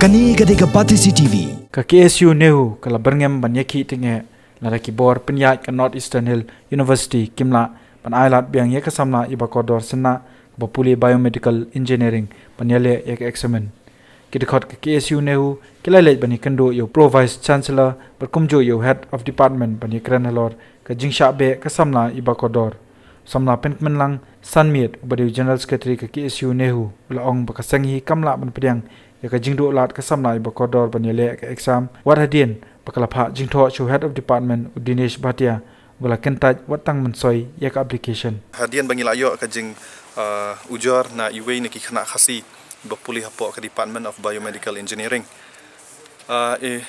Kani gadega Pati CTV. Ka KSU Nehu kala berngem banyaki tinge lara ki bor penyat ka North Eastern Hill University Kimla pan ailat biang ye kasamna iba kodor sena bapuli biomedical engineering panyale ye ka examen kidkhot ka KSU Nehu kilale bani kendo yo pro vice chancellor berkumjo yo head of department bani kranalor ka jingsha be kasamna iba kodor samna pentmen lang sanmiet badi general secretary ka KSU Nehu laong bakasangi kamla ban pediang ya ka jingdo lat ka samlai ba kodor banyele ka exam war hadien bakala pha jingtho chu head of department Dinesh Bhatia bala kentaj watang mansoi ya ka application hadien bangila yo ka jing ujor na iwe ni ki khana khasi bapuli hapo ka department of biomedical engineering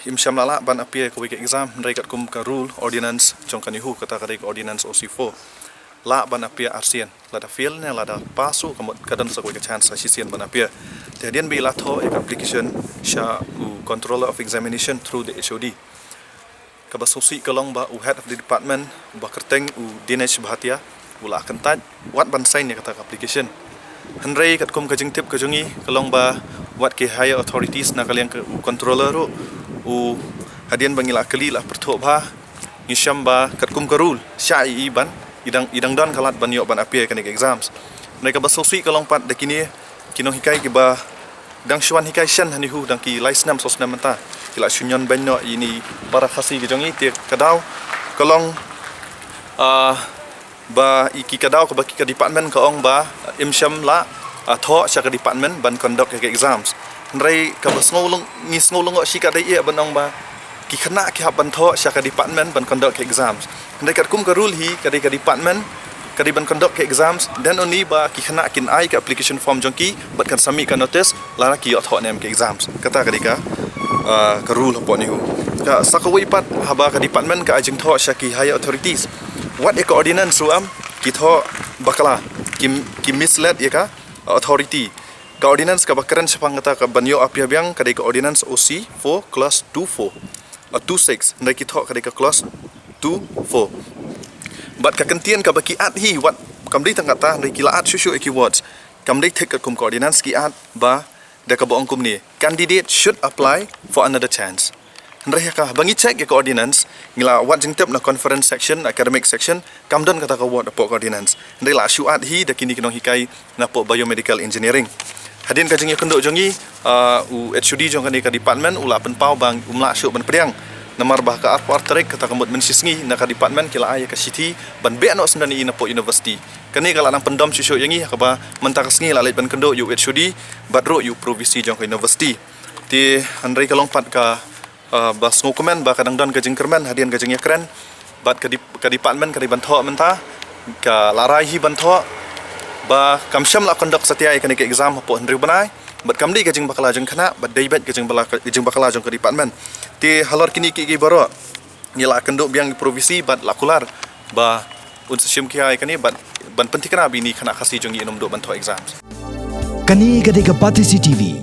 imsham lala ban appear ka week exam rekat kum ka rule ordinance jongkani hu kata ka ordinance OC4 la ban appear arsian lada fail ne lada pasu kamot kadan sa ko ka chance sa sisian ban appear Kemudian bila tho ek application sha controller of examination through the HOD. Kabasosi kalong ba head of the department ba kerteng Dinesh Bhatia ula kentaj wat ban sign ne kata application. Henry kat kum kajing tip kajungi kalong ba wat ke higher authorities na kalian ke controller u hadian bangila kali lah pertho ba ngisham ba kat kum karul sha I ban idang don kalat ban yo ban appear kan exams. Mereka basosi kalong pat dekini kinong hikai ke ba dang shwan hikai shan hani hu dang ki laisnam sosnam menta kila shunyon benno ini para khasi ke jongi te kadau kolong ba iki kadau ke baki ke department ka ong ba imsham la tho sha ke department ban conduct ke exams nrai ka bas ngolong ngis ngolong shi ka dai e ban ong ba ki khana ki ban tho sha ke department ban conduct ke exams nrai kat kum ka rule hi ke department kadiban conduct ke exams dan oni ba ki khana kin ai ke application form jongki bat kan submit ka notice lara ki otho nem ke exams kata kadika ka rule hapo ni hu ka sakawai pat haba ka department ka ajing tho shaki higher authorities what e ordinance ruam ki tho bakala ki misled ye ka authority ka ordinance ka bakaran sepang kata ka banyo apia biang kadika ordinance OC for class 24 26 ndai ki tho kadika class 24 But kakentian ka baki at hi wat kamdai tang kata ndai kila at shushu keywords kamdai thek kum coordinates ki at ba da ka boong kum ni candidate should apply for another chance ndai ka bangi check ke coordinates ngila wat jing tep na conference section academic section kamdon kata ka word po coordinates ndai la shu at hi da kini kinong hikai na po biomedical engineering hadin ka jing kendo jongi HOD jong kan ka department ula pen pau bang umla shu ban priang namar bah ka arpo arterik kata kamut mensisngi na ka department kila ay ka city ban be no sendani ina po university kani kala nang pendom sisyo yangi ka ba mentak sngi la lait ban kendo yu HOD badro yu provisi jong ka university ti handrai kalong pat ka bas ngokumen ba kadang don ka jingkermen hadian ka jing yakren bat ka department ka di ban tho menta ka larai hi ban tho ba kamsham la conduct satia ka ni ka exam po handri banai bat kamdi ka jing bakala jong khana bat dai bat ka jing bakala jong ka department ti halor kini ki baro ngila kenduk biang provisi bat lakular ba unsim ki ai kani bat ban pentikana bini khana khasi jongi inom do ban tho exams Kani gadega Pati CTV.